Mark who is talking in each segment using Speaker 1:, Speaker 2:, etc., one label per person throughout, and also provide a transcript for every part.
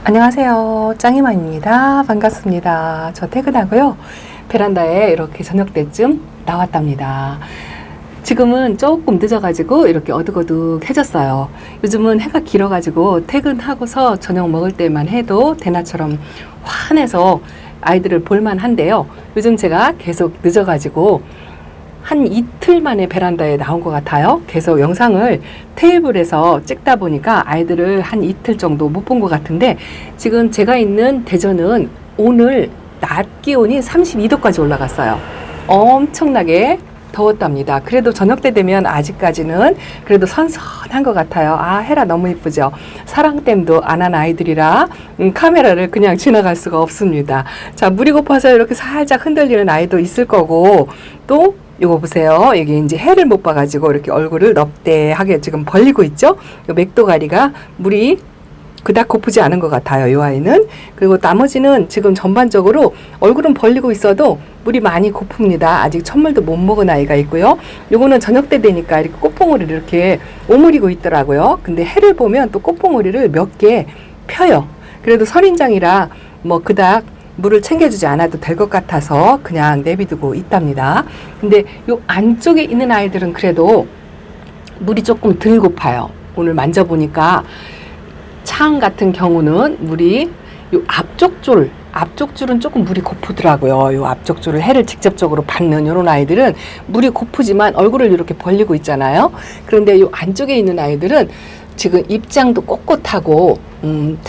Speaker 1: 안녕하세요. 짱이맘입니다. 반갑습니다. 저 퇴근하고요. 베란다에 이렇게 저녁 때쯤 나왔답니다. 지금은 조금 늦어가지고 이렇게 어둑어둑해졌어요. 요즘은 해가 길어가지고 퇴근하고서 저녁 먹을 때만 해도 대낮처럼 환해서 아이들을 볼만한데요. 요즘 제가 계속 늦어가지고 한 이틀 만에 베란다에 나온 것 같아요. 계속 영상을 테이블에서 찍다 보니까 아이들을 한 이틀 정도 못 본 것 같은데, 지금 제가 있는 대전은 오늘 낮 기온이 32도까지 올라갔어요. 엄청나게 더웠답니다. 그래도 저녁 때 되면 아직까지는 그래도 선선한 것 같아요. 아, 해라 너무 이쁘죠. 사랑댐도 안 한 아이들이라 카메라를 그냥 지나갈 수가 없습니다. 자, 물이 고파서 이렇게 살짝 흔들리는 아이도 있을 거고, 또 이거 보세요. 여기 이제 해를 못 봐가지고 이렇게 얼굴을 넙대하게 지금 벌리고 있죠. 이 맥도가리가 물이 그닥 고프지 않은 것 같아요, 이 아이는. 그리고 나머지는 지금 전반적으로 얼굴은 벌리고 있어도 물이 많이 고픕니다. 아직 첫물도 못 먹은 아이가 있고요. 요거는 저녁 때 되니까 이렇게 꽃봉오리를 이렇게 오므리고 있더라고요. 근데 해를 보면 또 꽃봉오리를 몇 개 펴요. 그래도 선인장이라 뭐 그닥 물을 챙겨주지 않아도 될 것 같아서 그냥 내비두고 있답니다. 근데 요 안쪽에 있는 아이들은 그래도 물이 조금 덜 고파요. 오늘 만져보니까 창 같은 경우는 물이 요 앞쪽 줄은 조금 물이 고프더라고요. 요 앞쪽 줄을 해를 직접적으로 받는 이런 아이들은 물이 고프지만 얼굴을 이렇게 벌리고 있잖아요. 그런데 요 안쪽에 있는 아이들은 지금 입장도 꼿꼿하고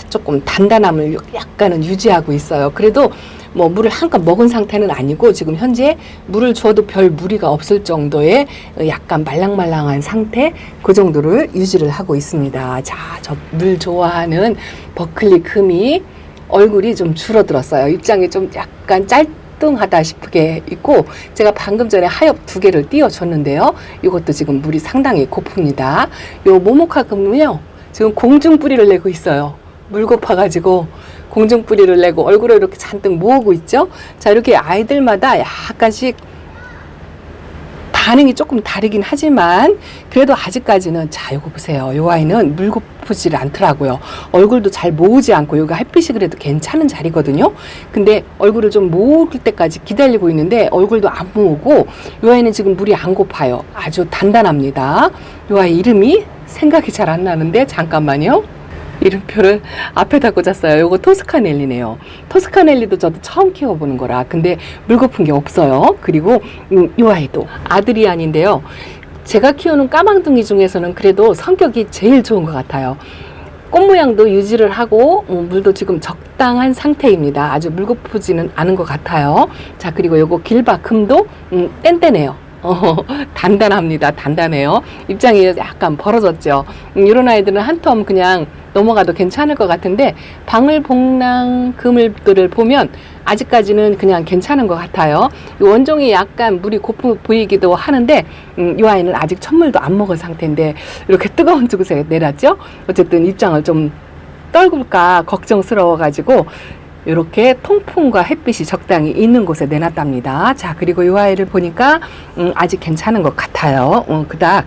Speaker 1: 조금 단단함을 약간은 유지하고 있어요. 그래도 뭐 물을 한껏 먹은 상태는 아니고 지금 현재 물을 주어도 별 무리가 없을 정도의 약간 말랑말랑한 상태, 그 정도를 유지를 하고 있습니다. 자, 저 물 좋아하는 버클리 금이 얼굴이 좀 줄어들었어요. 입장이 좀 약간 짤뚱하다 싶게 있고, 제가 방금 전에 하엽 2개를 띄워줬는데요. 이것도 지금 물이 상당히 고픕니다. 요 모모카 금은요, 지금 공중뿌리를 내고 있어요. 물 고파가지고 공중뿌리를 내고 얼굴을 이렇게 잔뜩 모으고 있죠. 자, 이렇게 아이들마다 약간씩 반응이 조금 다르긴 하지만 그래도 아직까지는, 자, 요거 보세요. 요 아이는 물 고프질 않더라고요. 얼굴도 잘 모으지 않고, 요가 햇빛이 그래도 괜찮은 자리거든요. 근데 얼굴을 좀 모을 때까지 기다리고 있는데 얼굴도 안 모으고, 요 아이는 지금 물이 안 고파요. 아주 단단합니다. 요 아이 이름이 생각이 잘 안 나는데 잠깐만요. 이름표를 앞에다 꽂았어요. 요거 토스카넬리네요. 토스카넬리도 저도 처음 키워보는 거라 근데 물 고픈 게 없어요. 그리고 이 아이도 아드리안인데요. 제가 키우는 까망둥이 중에서는 그래도 성격이 제일 좋은 것 같아요. 꽃 모양도 유지를 하고 물도 지금 적당한 상태입니다. 아주 물 고프지는 않은 것 같아요. 자, 그리고 요거 길바금도 뗀뗀해요. 단단합니다. 단단해요. 입장이 약간 벌어졌죠. 이런 아이들은 한 텀 그냥 넘어가도 괜찮을 것 같은데, 방울복랑 그물들을 보면 아직까지는 그냥 괜찮은 것 같아요. 이 원종이 약간 물이 고프 보이기도 하는데, 이 아이는 아직 첫물도 안 먹은 상태인데 이렇게 뜨거운 곳에 내놨죠. 어쨌든 입장을 좀 떨굴까 걱정스러워가지고 이렇게 통풍과 햇빛이 적당히 있는 곳에 내놨답니다. 자, 그리고 이 아이를 보니까 아직 괜찮은 것 같아요. 그닥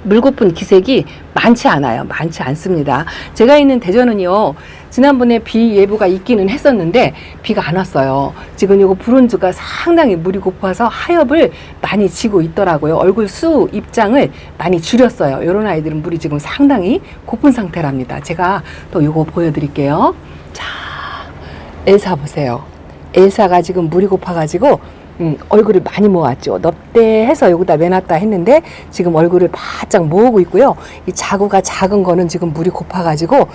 Speaker 1: 물 고픈 기색이 많지 않아요. 많지 않습니다. 제가 있는 대전은요, 지난번에 비 예보가 있기는 했었는데 비가 안 왔어요. 지금 이거 브론즈가 상당히 물이 고파서 하엽을 많이 지고 있더라고요. 얼굴 수 입장을 많이 줄였어요. 이런 아이들은 물이 지금 상당히 고픈 상태랍니다. 제가 또 이거 보여드릴게요. 자, 엘사 보세요. 엘사가 지금 물이 고파가지고 얼굴을 많이 모았죠. 넙대해서 여기다 내놨다 했는데 지금 얼굴을 바짝 모으고 있고요. 이 자구가 작은 거는 지금 물이 고파가지고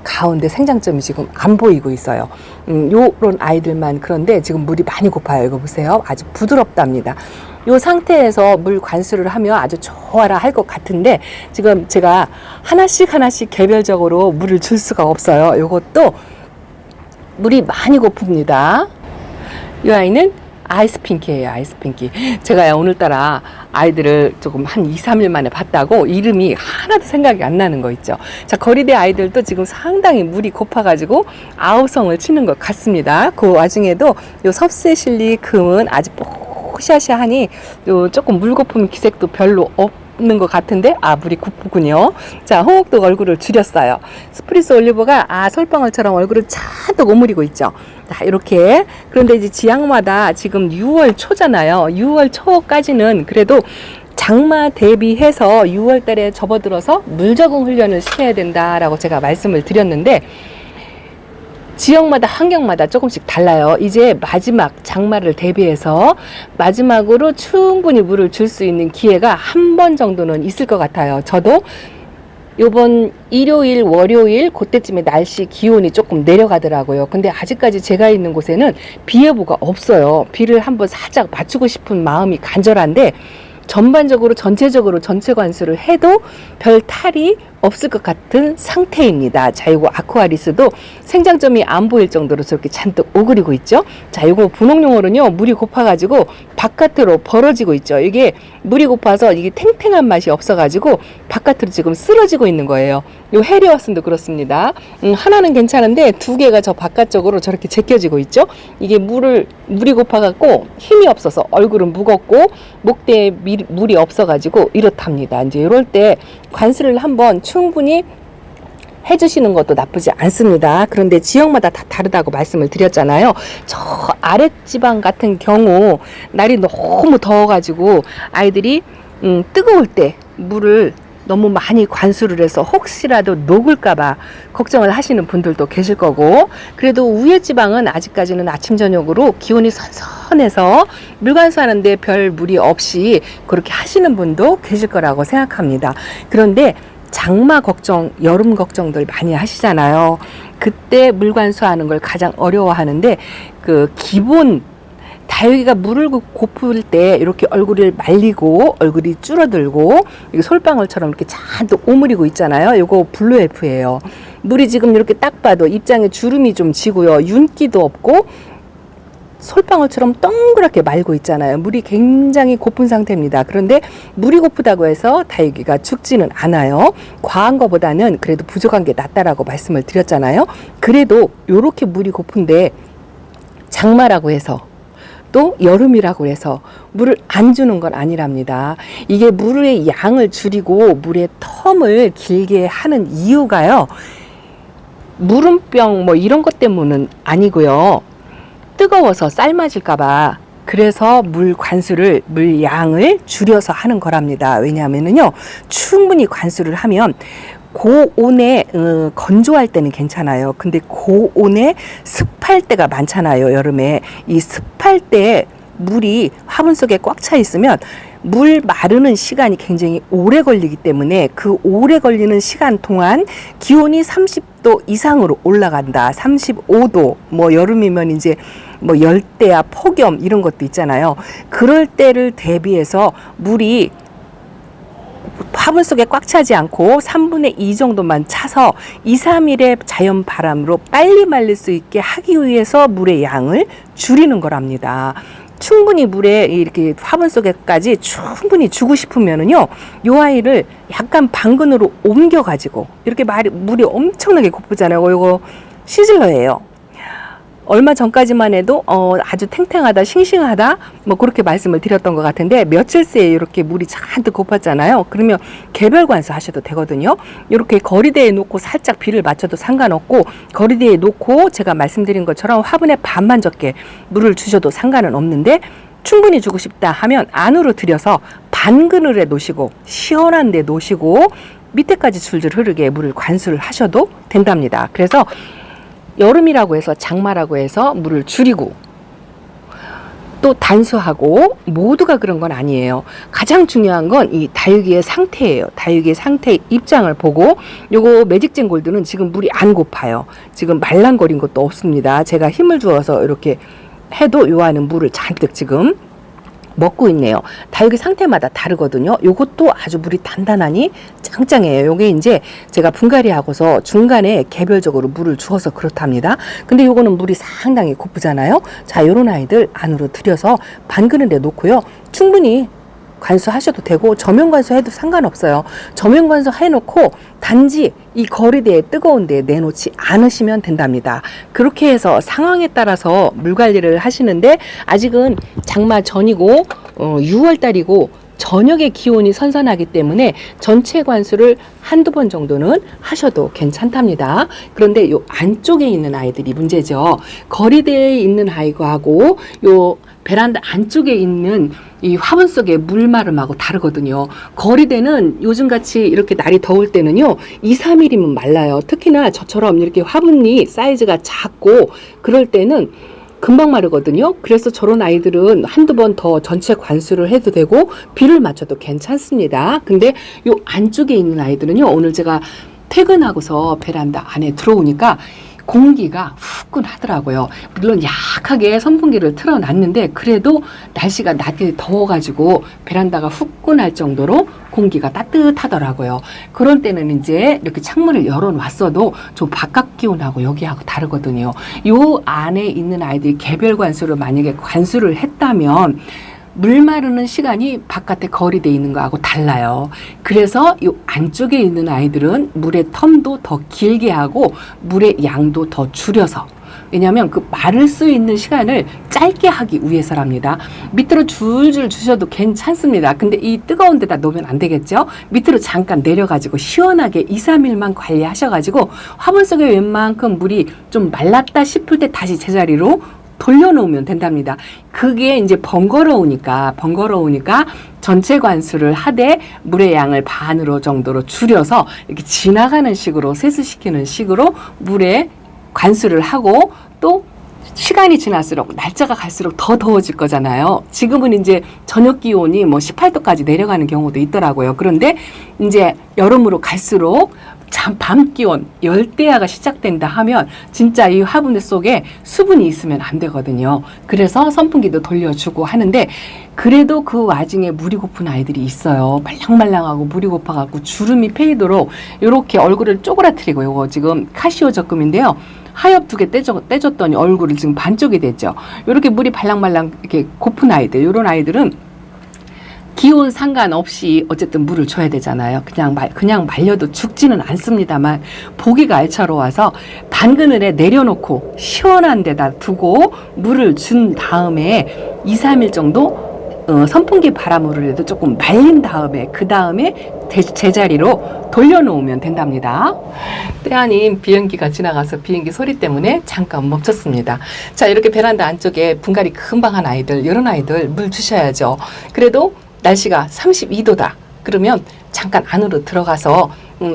Speaker 1: 가운데 생장점이 지금 안 보이고 있어요. 요런 아이들만 그런데 지금 물이 많이 고파요. 이거 보세요. 아주 부드럽답니다. 요 상태에서 물 관수를 하면 아주 좋아라 할 것 같은데, 지금 제가 하나씩 개별적으로 물을 줄 수가 없어요. 요것도 물이 많이 고픕니다. 이 아이는 아이스핑키예요. 아이스핑키. 제가 오늘따라 아이들을 조금 한 2, 3일 만에 봤다고 이름이 하나도 생각이 안 나는 거 있죠. 자, 거리대 아이들도 지금 상당히 물이 고파가지고 아우성을 치는 것 같습니다. 그 와중에도 요 섭세실리 금은 아직 뽀샤샤하니 요 조금 물 고픈 기색도 별로 없고, 없는 것 같은데 물이 고프군요. 자, 홍옥도 얼굴을 줄였어요. 스프리스 올리브가 솔방울처럼 얼굴을 잔뜩 오므리고 있죠. 자, 이렇게. 그런데 이제 지역마다 지금 6월 초잖아요. 6월 초까지는 그래도 장마 대비해서 6월 달에 접어들어서 물 적응 훈련을 시켜야 된다라고 제가 말씀을 드렸는데, 지역마다 환경마다 조금씩 달라요. 이제 마지막 장마를 대비해서 마지막으로 충분히 물을 줄 수 있는 기회가 한 번 정도는 있을 것 같아요. 저도 요번 일요일, 월요일 그때쯤에 날씨 기온이 조금 내려가더라고요. 근데 아직까지 제가 있는 곳에는 비 예보가 없어요. 비를 한번 살짝 맞추고 싶은 마음이 간절한데, 전반적으로 전체적으로 전체 관수를 해도 별 탈이 없을 것 같은 상태입니다. 자, 이거 아쿠아리스도 생장점이 안 보일 정도로 저렇게 잔뜩 오그리고 있죠. 자, 이거 분홍용어는요, 물이 고파가지고 바깥으로 벌어지고 있죠. 이게 물이 고파서 이게 탱탱한 맛이 없어가지고 바깥으로 지금 쓰러지고 있는 거예요. 요 해리워슨도 그렇습니다. 하나는 괜찮은데 두 개가 저 바깥쪽으로 저렇게 제껴지고 있죠. 이게 물이 고파갖고 힘이 없어서 얼굴은 무겁고 목대에 물이 없어가지고 이렇답니다. 이제 이럴 때 관수를 한번 충분히 해주시는 것도 나쁘지 않습니다. 그런데 지역마다 다 다르다고 말씀을 드렸잖아요. 저 아랫지방 같은 경우 날이 너무 더워가지고 아이들이 뜨거울 때 물을 너무 많이 관수를 해서 혹시라도 녹을까봐 걱정을 하시는 분들도 계실 거고, 그래도 위에 지방은 아직까지는 아침 저녁으로 기온이 선선해서 물 관수하는데 별 무리 없이 그렇게 하시는 분도 계실 거라고 생각합니다. 그런데 장마 걱정, 여름 걱정들 많이 하시잖아요. 그때 물 관수하는 걸 가장 어려워하는데, 그 기본 다육이가 물을 고플 때 이렇게 얼굴을 말리고 얼굴이 줄어들고 이게 솔방울처럼 이렇게 잔뜩 오므리고 있잖아요. 이거 블루엘프예요. 물이 지금 이렇게 딱 봐도 입장에 주름이 좀 지고요. 윤기도 없고 솔방울처럼 동그랗게 말고 있잖아요. 물이 굉장히 고픈 상태입니다. 그런데 물이 고프다고 해서 다육이가 죽지는 않아요. 과한 것보다는 그래도 부족한 게 낫다라고 말씀을 드렸잖아요. 그래도 이렇게 물이 고픈데 장마라고 해서 또 여름이라고 해서 물을 안 주는 건 아니랍니다. 이게 물의 양을 줄이고 물의 텀을 길게 하는 이유가요, 물음병 뭐 이런 것 때문은 아니고요, 뜨거워서 삶아질까봐 그래서 물 관수를, 물 양을 줄여서 하는 거랍니다. 왜냐하면은요, 충분히 관수를 하면 고온에 건조할 때는 괜찮아요. 근데 고온에 습할 때가 많잖아요. 여름에 이 습할 때 물이 화분 속에 꽉 차 있으면 물 마르는 시간이 굉장히 오래 걸리기 때문에 그 오래 걸리는 시간 동안 기온이 30도 이상으로 올라간다. 35도, 뭐 여름이면 이제 뭐 열대야, 폭염 이런 것도 있잖아요. 그럴 때를 대비해서 물이 화분 속에 꽉 차지 않고 3분의 2 정도만 차서 2, 3일의 자연 바람으로 빨리 말릴 수 있게 하기 위해서 물의 양을 줄이는 거랍니다. 충분히 물에 이렇게 화분 속에까지 충분히 주고 싶으면은요, 요 아이를 약간 방근으로 옮겨 가지고, 이렇게 물이 엄청나게 고프잖아요. 이거 시즐러예요. 얼마 전까지만 해도 아주 탱탱하다, 싱싱하다 뭐 그렇게 말씀을 드렸던 것 같은데, 며칠 새에 이렇게 물이 잔뜩 고팠잖아요. 그러면 개별 관수 하셔도 되거든요. 이렇게 거리대에 놓고 살짝 비를 맞춰도 상관없고, 거리대에 놓고 제가 말씀드린 것처럼 화분에 반만 적게 물을 주셔도 상관은 없는데, 충분히 주고 싶다 하면 안으로 들여서 반그늘에 놓으시고 시원한 데 놓으시고 밑에까지 줄줄 흐르게 물을 관수를 하셔도 된답니다. 그래서 여름이라고 해서, 장마라고 해서 물을 줄이고 또 단수하고 모두가 그런 건 아니에요. 가장 중요한 건 이 다육이의 상태예요. 다육이의 상태의 입장을 보고, 요거 매직젠 골드는 지금 물이 안 고파요. 지금 말랑거린 것도 없습니다. 제가 힘을 주어서 이렇게 해도 요 안은 물을 잔뜩 지금 먹고 있네요. 다육이 상태마다 다르거든요. 요것도 아주 물이 단단하니 짱짱해요. 요게 이제 제가 분갈이 하고서 중간에 개별적으로 물을 주어서 그렇답니다. 근데 요거는 물이 상당히 고프잖아요. 자, 요런 아이들 안으로 들여서 반그늘에 놓고요, 충분히 관수하셔도 되고 저면 관수해도 상관없어요. 저면 관수 해놓고 단지 이 거리대에 뜨거운 데에 내놓지 않으시면 된답니다. 그렇게 해서 상황에 따라서 물 관리를 하시는데, 아직은 장마 전이고 6월 달이고 저녁에 기온이 선선하기 때문에 전체 관수를 한두 번 정도는 하셔도 괜찮답니다. 그런데 요 안쪽에 있는 아이들이 문제죠. 거리대에 있는 아이하고 요 베란다 안쪽에 있는 이 화분 속의 물마름하고 다르거든요. 거리대는 요즘같이 이렇게 날이 더울 때는요 2, 3일이면 말라요. 특히나 저처럼 이렇게 화분이 사이즈가 작고 그럴 때는 금방 마르거든요. 그래서 저런 아이들은 한두 번 더 전체 관수를 해도 되고 비를 맞춰도 괜찮습니다. 근데 요 안쪽에 있는 아이들은요, 오늘 제가 퇴근하고서 베란다 안에 들어오니까 공기가 후끈하더라고요. 물론 약하게 선풍기를 틀어놨는데 그래도 날씨가 낮에 더워가지고 베란다가 후끈할 정도로 공기가 따뜻하더라고요. 그런 때는 이제 이렇게 창문을 열어놨어도 좀 바깥 기온하고 여기하고 다르거든요. 요 안에 있는 아이들이 개별 관수를 만약에 관수를 했다면 물 마르는 시간이 바깥에 거리돼 있는 거하고 달라요. 그래서 이 안쪽에 있는 아이들은 물의 텀도 더 길게 하고 물의 양도 더 줄여서, 왜냐하면 그 마를 수 있는 시간을 짧게 하기 위해서랍니다. 밑으로 줄줄 주셔도 괜찮습니다. 근데 이 뜨거운 데다 놓으면 안 되겠죠. 밑으로 잠깐 내려가지고 시원하게 2, 3일만 관리하셔가지고 화분 속에 웬만큼 물이 좀 말랐다 싶을 때 다시 제자리로 돌려놓으면 된답니다. 그게 이제 번거로우니까 전체 관수를 하되 물의 양을 반으로 정도로 줄여서 이렇게 지나가는 식으로 세수시키는 식으로 물에 관수를 하고, 또 시간이 지날수록 날짜가 갈수록 더 더워질 거잖아요. 지금은 이제 저녁 기온이 뭐 18도까지 내려가는 경우도 있더라고요. 그런데 이제 여름으로 갈수록 밤 기온 열대야가 시작된다 하면 진짜 이 화분 속에 수분이 있으면 안 되거든요. 그래서 선풍기도 돌려주고 하는데, 그래도 그 와중에 물이 고픈 아이들이 있어요. 말랑말랑하고 물이 고파갖고 주름이 패이도록 이렇게 얼굴을 쪼그라뜨리고, 요거 지금 카시오 적금인데요. 하엽 2개 떼줬더니 얼굴을 지금 반쪽이 됐죠. 이렇게 물이 발랑말랑 이렇게 고픈 아이들, 이런 아이들은 기온 상관없이 어쨌든 물을 줘야 되잖아요. 그냥 말려도 죽지는 않습니다만 보기가 알차로워서 반그늘에 내려놓고 시원한 데다 두고 물을 준 다음에 2, 3일 정도 선풍기 바람으로 해도 조금 말린 다음에 그 다음에 제자리로 돌려놓으면 된답니다. 때 아닌 비행기가 지나가서 비행기 소리 때문에 잠깐 멈췄습니다. 자, 이렇게 베란다 안쪽에 분갈이 금방 한 아이들, 이런 아이들 물 주셔야죠. 그래도 날씨가 32도다 그러면 잠깐 안으로 들어가서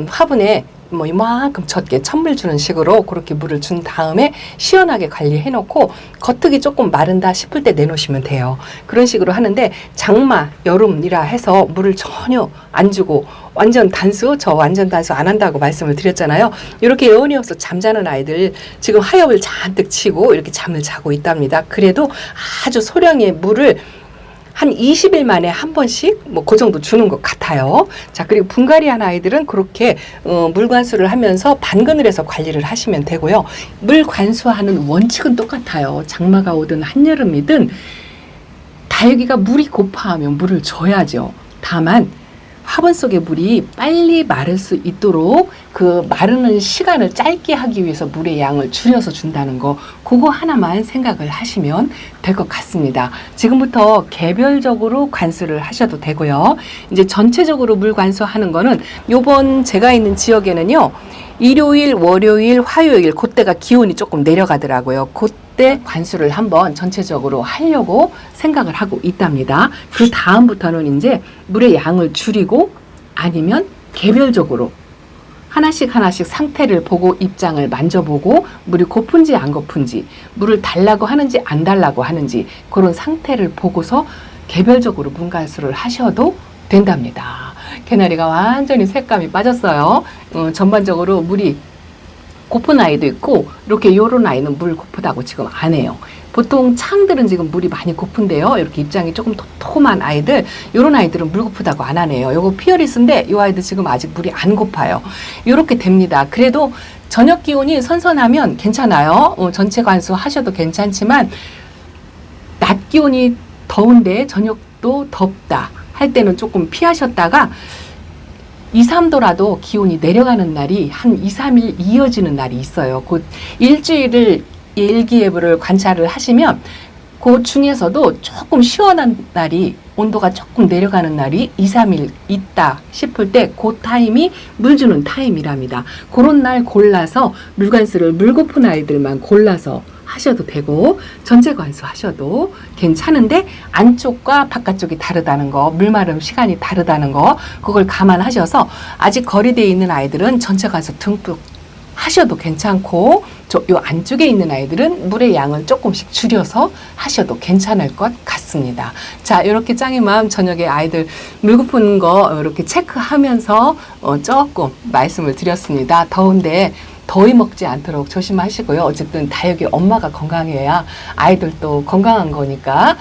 Speaker 1: 화분에 뭐 이만큼 젖게 찬물 주는 식으로 그렇게 물을 준 다음에 시원하게 관리해 놓고 겉흙이 조금 마른다 싶을 때 내놓으시면 돼요. 그런 식으로 하는데, 장마, 여름이라 해서 물을 전혀 안 주고 완전 단수 안 한다고 말씀을 드렸잖아요. 이렇게 여운이 없어 잠자는 아이들 지금 하엽을 잔뜩 치고 이렇게 잠을 자고 있답니다. 그래도 아주 소량의 물을 한 20일 만에 한 번씩 뭐 그 정도 주는 것 같아요. 자, 그리고 분갈이한 아이들은 그렇게 물 관수를 하면서 반그늘에서 관리를 하시면 되고요. 물 관수하는 원칙은 똑같아요. 장마가 오든 한여름이든 다육이가 물이 고파하면 물을 줘야죠. 다만 화분 속의 물이 빨리 마를 수 있도록 그 마르는 시간을 짧게 하기 위해서 물의 양을 줄여서 준다는 거, 그거 하나만 생각을 하시면 될 것 같습니다. 지금부터 개별적으로 관수를 하셔도 되고요. 이제 전체적으로 물 관수하는 거는 요번 제가 있는 지역에는요, 일요일, 월요일, 화요일 그때가 기온이 조금 내려가더라고요. 그때 관수를 한번 전체적으로 하려고 생각을 하고 있답니다. 그 다음부터는 이제 물의 양을 줄이고 아니면 개별적으로 하나씩 상태를 보고 입장을 만져보고 물이 고픈지 안 고픈지, 물을 달라고 하는지 안 달라고 하는지 그런 상태를 보고서 개별적으로 물 관수를 하셔도 된답니다. 개나리가 완전히 색감이 빠졌어요. 전반적으로 물이 고픈 아이도 있고, 이렇게 요런 아이는 물 고프다고 지금 안 해요. 보통 창들은 지금 물이 많이 고픈데요. 이렇게 입장이 조금 도톰한 아이들, 요런 아이들은 물 고프다고 안 하네요. 요거 피어리스인데 요 아이들 지금 아직 물이 안 고파요. 요렇게 됩니다. 그래도 저녁 기온이 선선하면 괜찮아요. 전체 관수 하셔도 괜찮지만 낮 기온이 더운데 저녁도 덥다 할 때는 조금 피하셨다가 2, 3도라도 기온이 내려가는 날이 한 2, 3일 이어지는 날이 있어요. 곧 일주일을 일기예보를 관찰을 하시면 그 중에서도 조금 시원한 날이 온도가 조금 내려가는 날이 2, 3일 있다 싶을 때 그 타임이 물 주는 타임이랍니다. 그런 날 골라서 물관수를 물 고픈 아이들만 골라서 하셔도 되고 전체 관수 하셔도 괜찮은데 안쪽과 바깥쪽이 다르다는 거, 물 마름 시간이 다르다는 거 그걸 감안하셔서 아직 거리대에 있는 아이들은 전체 관수 듬뿍 하셔도 괜찮고 요 안쪽에 있는 아이들은 물의 양을 조금씩 줄여서 하셔도 괜찮을 것 같습니다. 자, 이렇게 짱이맘 저녁에 아이들 물 고픈 거 이렇게 체크하면서 조금 말씀을 드렸습니다. 더운데 더위 먹지 않도록 조심하시고요. 어쨌든 다육이 엄마가 건강해야 아이들도 건강한 거니까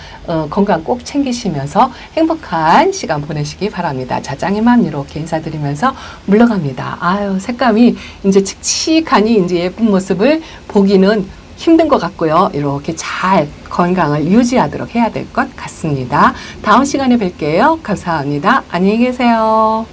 Speaker 1: 건강 꼭 챙기시면서 행복한 시간 보내시기 바랍니다. 자, 짱이맘 이렇게 인사드리면서 물러갑니다. 아유, 색감이 이제 칙칙하니 이제 예쁜 모습을 보기는 힘든 것 같고요. 이렇게 잘 건강을 유지하도록 해야 될 것 같습니다. 다음 시간에 뵐게요. 감사합니다. 안녕히 계세요.